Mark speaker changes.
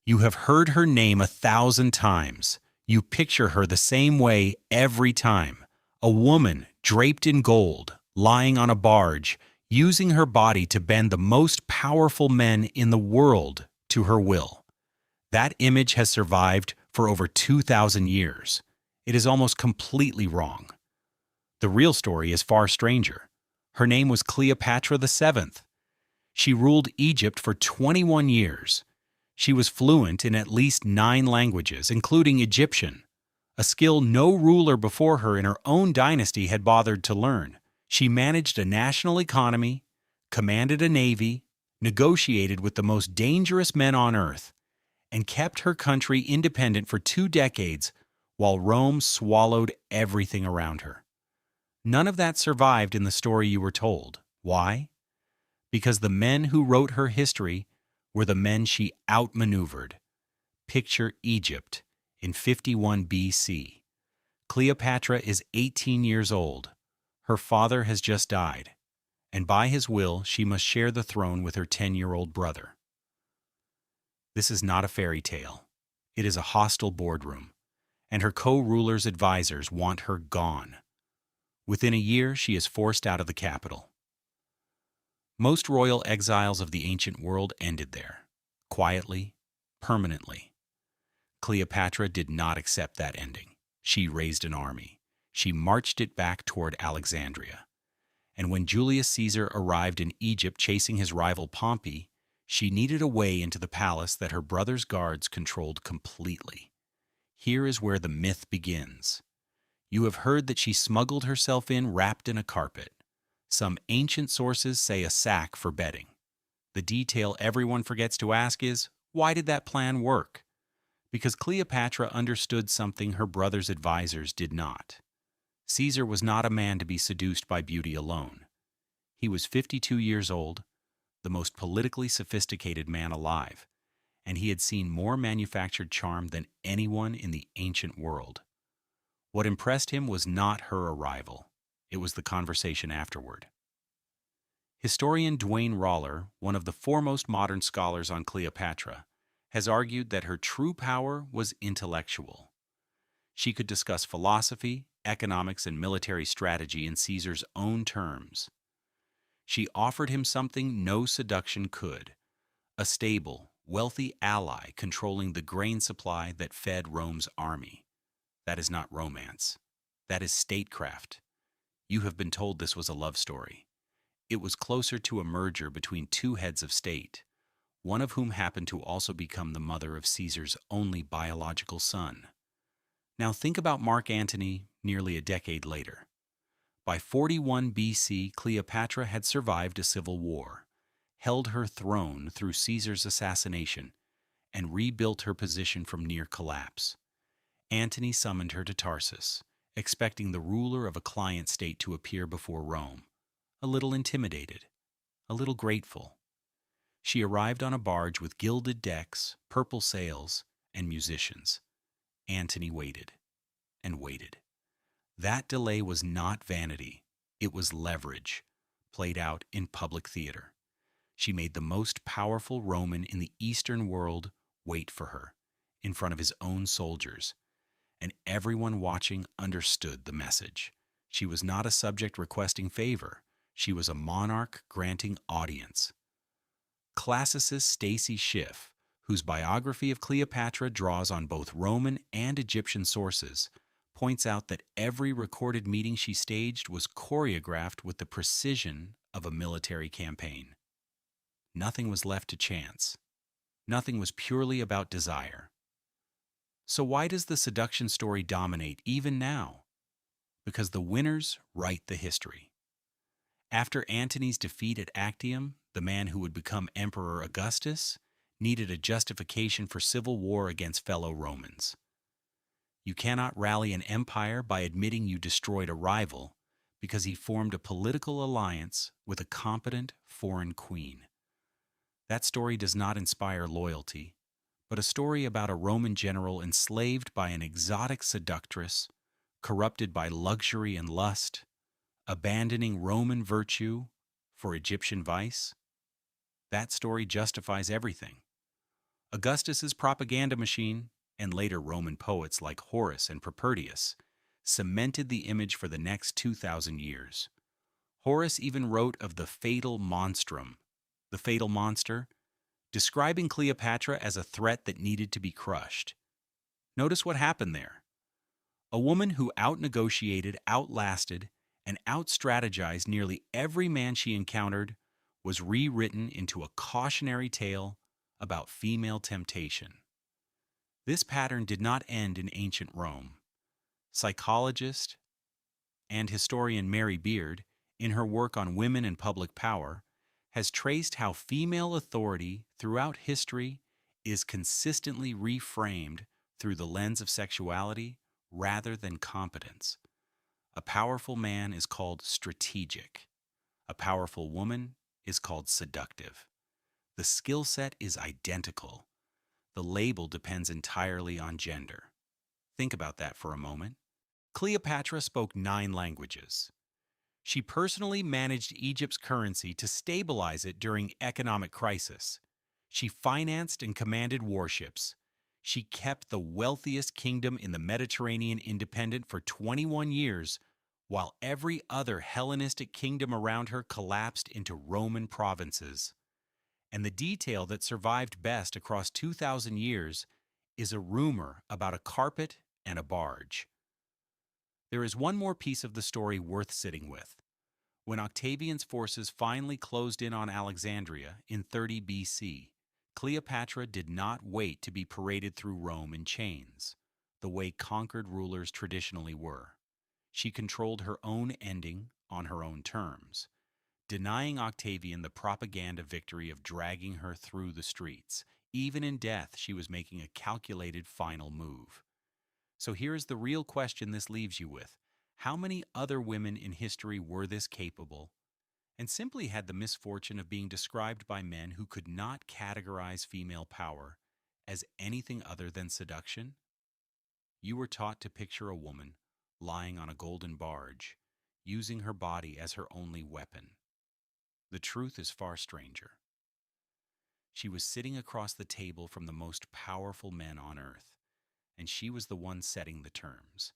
Speaker 1: You have heard her name 1,000 times. You picture her the same way every time. A woman draped in gold, lying on a barge, using her body to bend the most powerful men in the world to her will. That image has survived for over 2,000 years. It is almost completely wrong. The real story is far stranger. Her name was Cleopatra VII. She ruled Egypt for 21 years. She was fluent in at least 9 languages, including Egyptian, a skill no ruler before her in her own dynasty had bothered to learn. She managed a national economy, commanded a navy, negotiated with the most dangerous men on earth, and kept her country independent for 2 decades while Rome swallowed everything around her. None of that survived in the story you were told. Why? Because the men who wrote her history were the men she outmaneuvered. Picture Egypt in 51 BC. Cleopatra is 18 years old. Her father has just died, and by his will she must share the throne with her 10-year-old brother. This is not a fairy tale. It is a hostile boardroom, and her co-ruler's advisors want her gone. Within a year, she is forced out of the capital. Most royal exiles of the ancient world ended there, quietly, permanently. Cleopatra did not accept that ending. She raised an army. She marched it back toward Alexandria. And when Julius Caesar arrived in Egypt chasing his rival Pompey, she needed a way into the palace that her brother's guards controlled completely. Here is where the myth begins. You have heard that she smuggled herself in wrapped in a carpet. Some ancient sources say a sack for bedding. The detail everyone forgets to ask is, why did that plan work? Because Cleopatra understood something her brother's advisors did not. Caesar was not a man to be seduced by beauty alone. He was 52 years old, the most politically sophisticated man alive, and he had seen more manufactured charm than anyone in the ancient world. What impressed him was not her arrival. It was the conversation afterward. Historian Duane Roller, one of the foremost modern scholars on Cleopatra, has argued that her true power was intellectual. She could discuss philosophy, economics, and military strategy in Caesar's own terms. She offered him something no seduction could: a stable, wealthy ally controlling the grain supply that fed Rome's army. That is not romance. That is statecraft. You have been told this was a love story. It was closer to a merger between 2 heads of state, one of whom happened to also become the mother of Caesar's only biological son. Now think about Mark Antony nearly a decade later. By 41 BC, Cleopatra had survived a civil war, held her throne through Caesar's assassination, and rebuilt her position from near collapse. Antony summoned her to Tarsus, expecting the ruler of a client state to appear before Rome, a little intimidated, a little grateful. She arrived on a barge with gilded decks, purple sails, and musicians. Antony waited and waited. That delay was not vanity, it was leverage, played out in public theater. She made the most powerful Roman in the Eastern world wait for her, in front of his own soldiers, and everyone watching understood the message. She was not a subject requesting favor. She was a monarch granting audience. Classicist Stacy Schiff, whose biography of Cleopatra draws on both Roman and Egyptian sources, points out that every recorded meeting she staged was choreographed with the precision of a military campaign. Nothing was left to chance. Nothing was purely about desire. So why does the seduction story dominate even now? Because the winners write the history. After Antony's defeat at Actium, the man who would become Emperor Augustus needed a justification for civil war against fellow Romans. You cannot rally an empire by admitting you destroyed a rival because he formed a political alliance with a competent foreign queen. That story does not inspire loyalty, but a story about a Roman general enslaved by an exotic seductress, corrupted by luxury and lust, abandoning Roman virtue for Egyptian vice. That story justifies everything. Augustus's propaganda machine, and later Roman poets like Horace and Propertius, cemented the image for the next 2,000 years. Horace even wrote of the fatal monstrum, the fatal monster, describing Cleopatra as a threat that needed to be crushed. Notice what happened there. A woman who outnegotiated, outlasted, and outstrategized nearly every man she encountered was rewritten into a cautionary tale about female temptation. This pattern did not end in ancient Rome. Psychologist and historian Mary Beard, in her work on women and public power, has traced how female authority throughout history is consistently reframed through the lens of sexuality rather than competence. A powerful man is called strategic. A powerful woman is called seductive. The skill set is identical. The label depends entirely on gender. Think about that for a moment. Cleopatra spoke 9 languages. She personally managed Egypt's currency to stabilize it during economic crisis. She financed and commanded warships. She kept the wealthiest kingdom in the Mediterranean independent for 21 years, while every other Hellenistic kingdom around her collapsed into Roman provinces. And the detail that survived best across 2,000 years is a rumor about a carpet and a barge. There is one more piece of the story worth sitting with. When Octavian's forces finally closed in on Alexandria in 30 BC, Cleopatra did not wait to be paraded through Rome in chains, the way conquered rulers traditionally were. She controlled her own ending on her own terms, denying Octavian the propaganda victory of dragging her through the streets. Even in death, she was making a calculated final move. So here's the real question this leaves you with. How many other women in history were this capable and simply had the misfortune of being described by men who could not categorize female power as anything other than seduction? You were taught to picture a woman lying on a golden barge, using her body as her only weapon. The truth is far stranger. She was sitting across the table from the most powerful men on earth, and she was the one setting the terms.